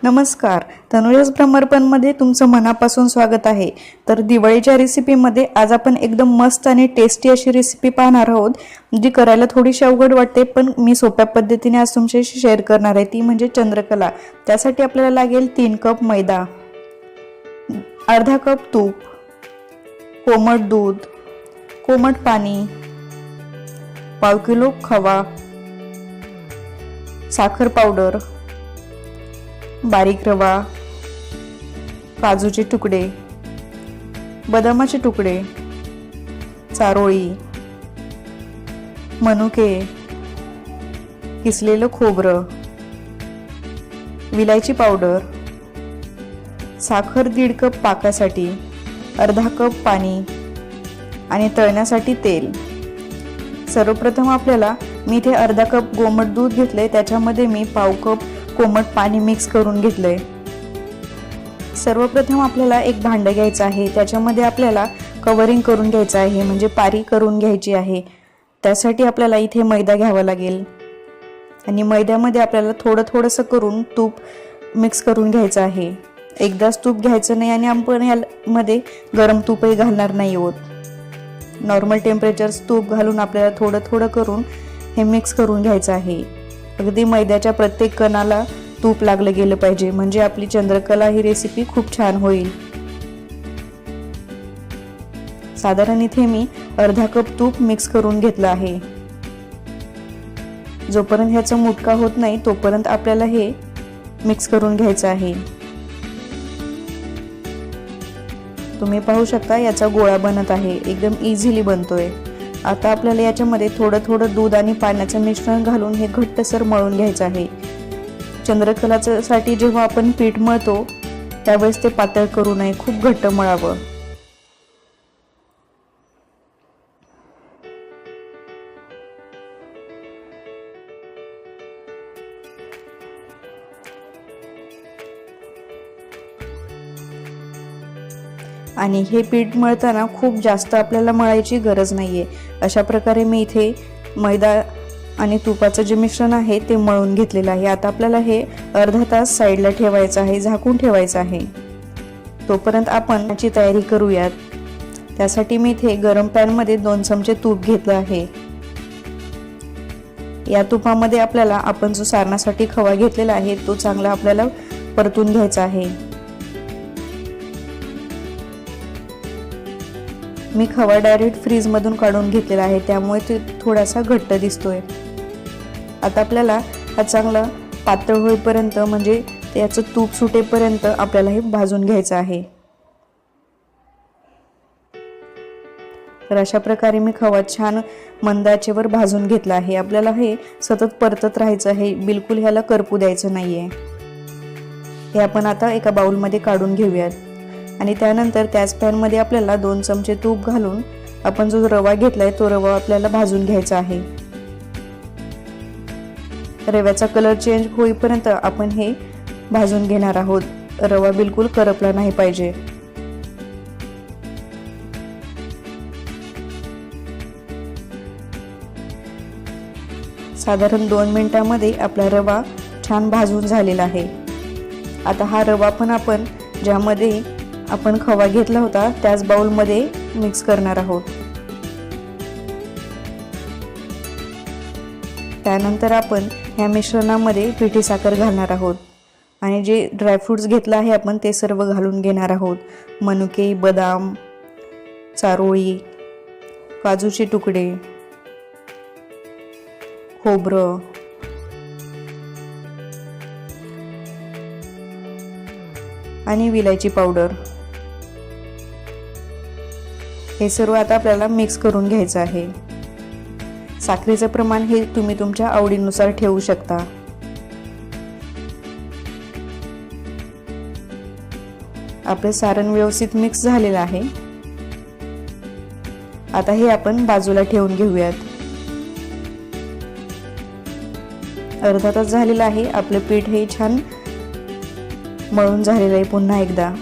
नमस्कार, तनुजा's ब्रह्मर्पणमध्ये तुमचं मनापासून स्वागत आहे। तर दिवाळीच्या रेसिपीमध्ये आज आपण एकदम मस्त आणि टेस्टी अशी रेसिपी पाहणार आहोत, जी करायला थोडीशी अवघड वाटते, पण मी सोप्या पद्धतीने आज तुमच्याशी शेअर करणार आहे। ती म्हणजे चंद्रकला। त्यासाठी आपल्याला लागेल 3 कप मैदा, अर्धा कप तूप, कोमट दूध, कोमट पाणी, पाव किलो खवा, साखर पावडर, बारीक रवा, काजूचे तुकडे, बदामाचे तुकडे, चारोळी, मनुके, किसलेलं खोबरं, विलायची पावडर, साखर 1.5 कप पाकासाठी, अर्धा कप पाणी आणि तळण्यासाठी तेल। सर्वप्रथम आपल्याला मी इथे अर्धा कप कोमट दूध घेतले, त्याच्यामध्ये मी पाव कप कोमट पाणी मिक्स करून घेतलंय। सर्वप्रथम आपल्याला एक भांडं घ्यायचं आहे, त्याच्यामध्ये आपल्याला कव्हरिंग करून घ्यायचं आहे, म्हणजे पारी करून घ्यायची आहे। त्यासाठी आपल्याला इथे मैदा घ्यावा लागेल आणि मैद्यामध्ये आपल्याला थोडंसं करून तूप मिक्स करून घ्यायचं आहे। एकदाच तूप घ्यायचं नाही आणि आपण यामध्ये गरम तूपही घालणार नाही आहोत। नॉर्मल टेम्परेचर तूप घालून आपल्याला थोडं करून हे मिक्स करून घ्यायचं आहे। अगदी मैद्याच्या प्रत्येक कणाला तूप लागलं गेलं पाहिजे, म्हणजे आपली चंद्रकला ही रेसिपी खूप छान होईल। साधारण इथे मी अर्धा कप तूप मिक्स करून घेतलं आहे। जोपर्यंत ह्याचा मुटका होत नाही तोपर्यंत आपल्याला हे मिक्स करून घ्यायचं आहे। तुम्ही पाहू शकता याचा गोळा बनत आहे, एकदम इझिली बनतोय। आता आपल्याला याच्यामध्ये थोडं दूध आणि पाण्याचं मिश्रण घालून हे घट्टसर मळून घ्यायचं आहे। चंद्रकलासाठी जेव्हा आपण पीठ मळतो त्यावेळेस ते पातळ करू नये, खूप घट्ट मळावं। आणि हे पीठ मळताना खूप जास्त आपल्याला मळायची गरज नाहीये। अशा प्रकारे मी इथे मैदा आणि तुपाचं जे मिश्रण आहे ते मळून घेतलेलं आहे। आता आपल्याला हे अर्धा तास साईडला ठेवायचं आहे, झाकून ठेवायचं आहे। तोपर्यंत आपण याची तयारी करूयात। त्यासाठी मी इथे गरम पॅन मध्ये 2 चमचे तूप घेतलं आहे। या तुपामध्ये आपल्याला आपण जो सारणासाठी खवा घेतलेला आहे तो चांगला आपल्याला परतून घ्यायचा आहे। मी खवा डायरेक्ट फ्रीज मधून काढून घेतलेला आहे, त्यामुळे ते थोडासा घट्ट दिसतोय। आता आपल्याला हा चांगला पातळ होईपर्यंत, म्हणजे त्याचं तूप सुटेपर्यंत आपल्याला हे भाजून घ्यायचं आहे। तर अशा प्रकारे मी खवा छान मंद आचेवर भाजून घेतला आहे। आपल्याला हे सतत परतत राहायचं आहे, बिलकुल ह्याला करपू द्यायचं नाहीये। हे आपण आता एका बाउल मध्ये काढून घेऊयात आणि त्यानंतर त्याच पॅन मध्ये आपल्याला 2 चमचे तूप घालून आपण जो रवा घेतलाय तो रवा आपल्याला भाजून घ्यायचा आहे। रव्याचा कलर चेंज होईपर्यंत आपण हे भाजून घेणार आहोत। रवा बिलकुल करपला नाही पाहिजे। साधारण 2 मिनिटांमध्ये आपला रवा छान भाजून झालेला आहे। आता हा रवा पण आपण ज्यामध्ये आपण खवा घेतला होता त्याच बाउल मध्ये मिक्स करणार आहोत। त्यानंतर आपण ह्या मिश्रणामध्ये पिठी साखर घालणार आहोत आणि जे ड्रायफ्रुट्स घेतला आहे आपण ते सर्व घालून घेणार आहोत। मनुके, बदाम, चारोळी, काजूचे तुकडे, खोबरं, आणि विलायची पावडर, हे सर्व आता आपल्याला मिक्स करून घ्यायचं आहे। साखरेचं प्रमाण हे तुम्ही तुमच्या आवडीनुसार ठेवू शकता। आपले सारण व्यवस्थित मिक्स झालेलं आहे। आता हे आपण बाजूला ठेवून घेऊयात। अर्धा तास झालेला आहे, आपले पीठ हे छान मळून झालेलं आहे। पुन्हा एकदा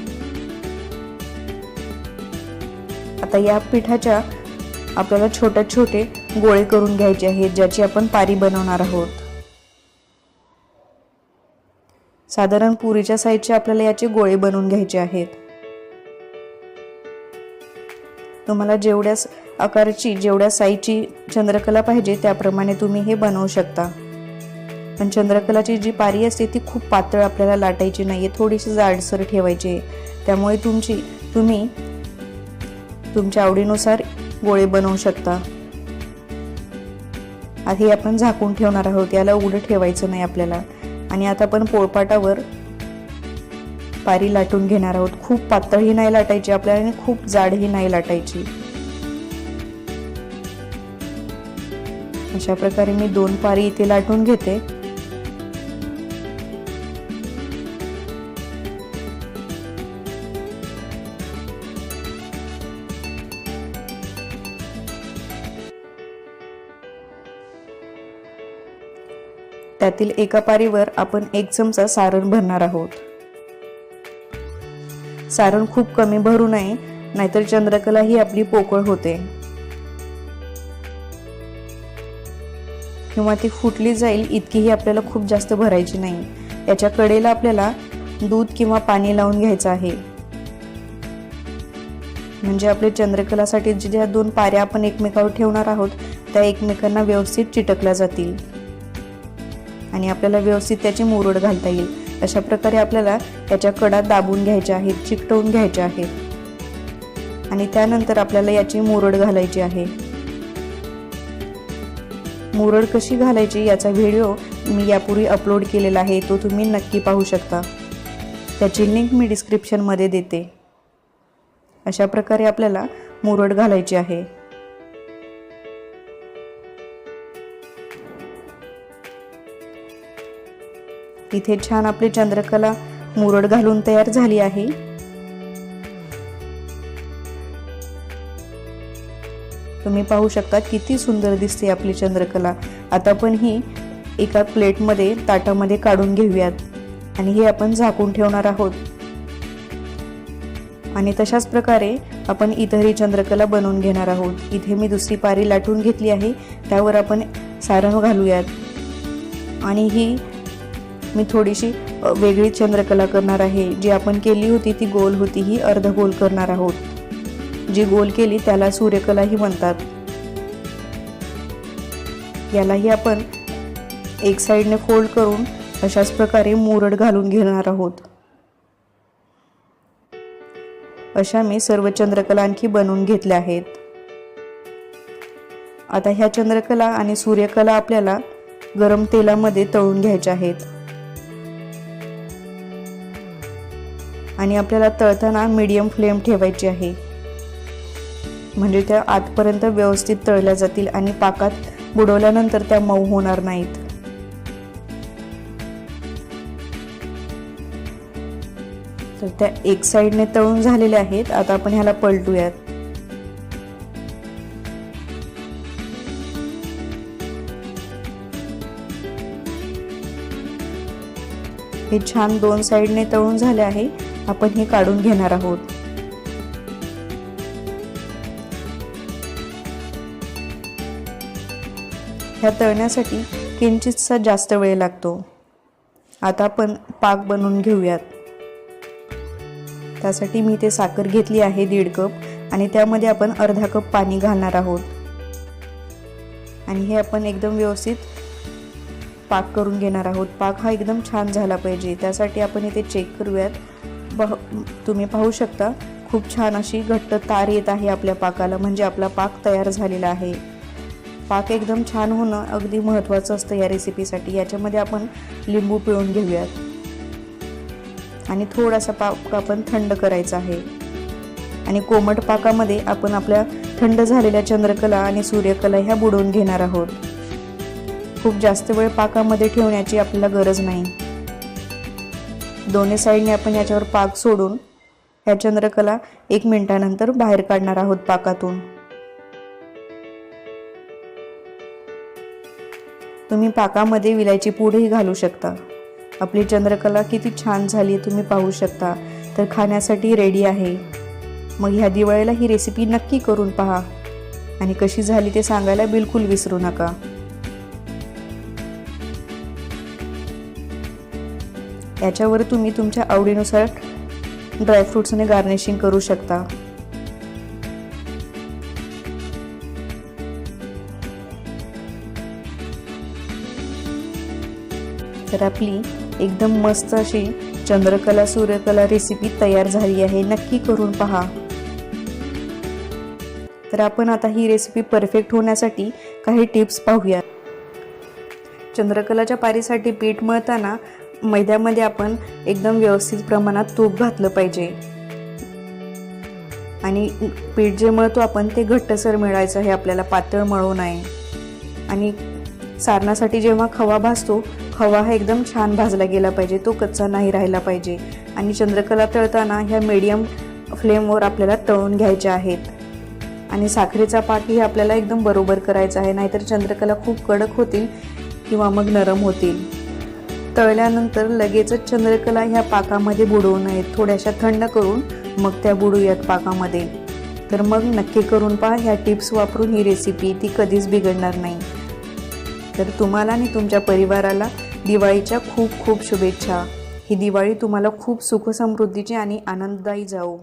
आता या पिठाच्या आपल्याला छोटे गोळे करून घ्यायचे आहेत, ज्याची आपण पारी बनवणार आहोत। साधारण पुरीच्या साईजचे आपल्याला याचे गोळे बनवून घ्यायचे आहेत। तुम्हाला जेवढ्या आकाराची जेवढ्या साईजची चंद्रकला पाहिजे त्याप्रमाणे तुम्ही हे बनवू शकता। पण चंद्रकलाची जी पारी असते ती खूप पातळ आपल्याला लाटायची नाहीये, थोडीशी जाडसर ठेवायची आहे। त्यामुळे तुम्ही तुमच्या आवडीनुसार गोळे बनवू शकता। आधी आपण झाकून ठेवणार आहोत, याला उघडं ठेवायचं नाही आपल्याला। आणि आता आपण पोळपाटावर पारी लाटून घेणार आहोत। खूप पातळही नाही लाटायची आपल्याला आणि खूप जाडही नाही लाटायची। अशा प्रकारे मी 2 पारी इथे लाटून घेते। त्यातील एका पारीवर आपण 1 चमचा सारण भरणार आहोत। सारण खूप कमी भरू नये, नाहीतर चंद्रकला ही आपली पोकळ होते किंवा ती फुटली जाईल इतकीही आपल्याला खूप जास्त भरायची नाही। याच्या कडेला आपल्याला दूध किंवा पाणी लावून घ्यायचं आहे, म्हणजे आपले चंद्रकलासाठी ज्या 2 पाऱ्या आपण एकमेकावर ठेवणार आहोत त्या एकमेकांना व्यवस्थित चिटकल्या जातील आणि आपल्याला व्यवस्थित त्याची मुरड घालता येईल। अशा प्रकारे आपल्याला याच्या कडा दाबून घ्यायच्या आहेत, चिकटवून घ्यायच्या आहेत आणि त्यानंतर आपल्याला याची मुरड घालायची आहे। मुरड कशी घालायची याचा व्हिडिओ मी यापूर्वी अपलोड केलेला आहे, तो तुम्ही नक्की पाहू शकता। त्याची लिंक मी डिस्क्रिप्शन मध्ये देते। अशा प्रकारे आपल्याला मुरड घालायची आहे। इथे छान आपली चंद्रकला मुरड घालून तयार झाली आहे। तुम्ही पाहू शकता किती सुंदर दिसते आपली चंद्रकला। आता आपण ही एका प्लेटमध्ये ताटामध्ये काढून घेऊयात आणि हे आपण झाकून ठेवणार आहोत। आणि तशाच प्रकारे आपण इतरही चंद्रकला बनवून घेणार आहोत। इथे मी दुसरी पारी लाटून घेतली आहे, त्यावर आपण सारण घालूयात आणि ही मी थोडीशी वेगळी चंद्रकला करणार आहे। जी आपण केली होती ती गोल होती, ही अर्ध गोल करणार आहोत। जी गोल केली त्याला सूर्यकला ही म्हणतात। यालाही आपण एक साइडने फोल्ड करून अशाच प्रकारे मुरड घालून घेणार आहोत। अशा मी सर्व चंद्रकला आणखी बनवून घेतल्या आहेत। आता ह्या चंद्रकला आणि सूर्यकला आपल्याला गरम तेलामध्ये तळून घ्यायच्या आहेत आणि आपल्याला तळताना मीडियम फ्लेम ठेवायची आहे, म्हणजे त्या आतपर्यंत व्यवस्थित तळल्या जातील आणि पाकात बुडवल्यानंतर त्या मऊ होणार नाहीत। तर त्या एक साइडने तळून झालेल्या आहेत। आता आपण ह्याला पलटूयात। हे छान 2 साइडने तळून झाले आहे। आपण हे काढून घेणार आहोत। ह्या तळण्यासाठी किंचितसा जास्त वेळ लागतो। आता आपण पाक बनवून घेऊयात। त्यासाठी मी ते साखर घेतली आहे 1.5 कप आणि त्यामध्ये आपण अर्धा कप पाणी घालणार आहोत आणि हे आपण एकदम व्यवस्थित पाक करून घेणार आहोत। पाक हा एकदम छान झाला पाहिजे, त्यासाठी आपण इथे चेक करूयात। तुम्ही पाहू शकता खूप छान अशी घट्ट तार येत आहे आपल्या पाकाला, म्हणजे आपला पाक तयार झालेला आहे। पाक एकदम छान होणं अगदी महत्त्वाचं असतं या रेसिपीसाठी। याच्यामध्ये आपण लिंबू पिळून घेऊयात आणि थोडासा पाक आपण थंड करायचा आहे आणि कोमट पाकामध्ये आपण आपल्या थंड झालेल्या चंद्रकला आणि सूर्यकला ह्या बुडवून घेणार आहोत। खूप जास्त वेळ पाकामध्ये ठेवण्याची आपल्याला गरज नाही। दोन्ही साइडने आपण याच्यावर पाक सोडून ह्या चंद्रकला 1 मिनिटानंतर बाहेर काढणार आहोत पाकातून। तुम्ही पाकामध्ये विलायची पूडही घालू शकता। आपली चंद्रकला किती छान झाली तुम्ही पाहू शकता। तर खाण्यासाठी रेडी आहे। मग ह्या दिवाळीला ही रेसिपी नक्की करून पहा आणि कशी झाली ते सांगायला बिलकुल विसरू नका। याच्यावर तुम्ही तुमच्या आवडीनुसार ड्रायफ्रुट्सने गार्निशिंग करू शकता। तर आपली एकदम मस्त अशी चंद्रकला सूर्यकला रेसिपी तयार झाली आहे। नक्की करून पहा। तर आपण आता ही रेसिपी परफेक्ट होण्यासाठी काही टिप्स पाहूया। चंद्रकलाच्या पारीसाठी पीठ मळताना मैद्यामध्ये आपण एकदम व्यवस्थित प्रमाणात तूप घातलं पाहिजे आणि पीठ जे मळतो आपण ते घट्टसर मळायचं आहे आपल्याला, पातळ मळू नये। आणि सारणासाठी जेव्हा खवा भाजतो, खवा हा एकदम छान भाजला गेला पाहिजे, तो कच्चा नाही राहिला पाहिजे। आणि चंद्रकला तळताना ह्या मीडियम फ्लेमवर आपल्याला तळून घ्यायच्या आहेत। आणि साखरेचा पाकही आपल्याला एकदम बरोबर करायचा आहे, नाहीतर चंद्रकला खूप कडक होतील किंवा मग नरम होतील। तळल्यानंतर लगेचच चंद्रकला ह्या पाकामध्ये बुडवू नयेत, थोड्याशा थंड करून मग त्या बुडूयात पाकामध्ये। तर मग नक्की करून पहा, ह्या टिप्स वापरून ही रेसिपी ती कधीच बिघडणार नाही। तर तुम्हाला आणि तुमच्या परिवाराला दिवाळीच्या खूप खूप शुभेच्छा। ही दिवाळी तुम्हाला खूप सुख समृद्धीची आणि आनंददायी जाओ।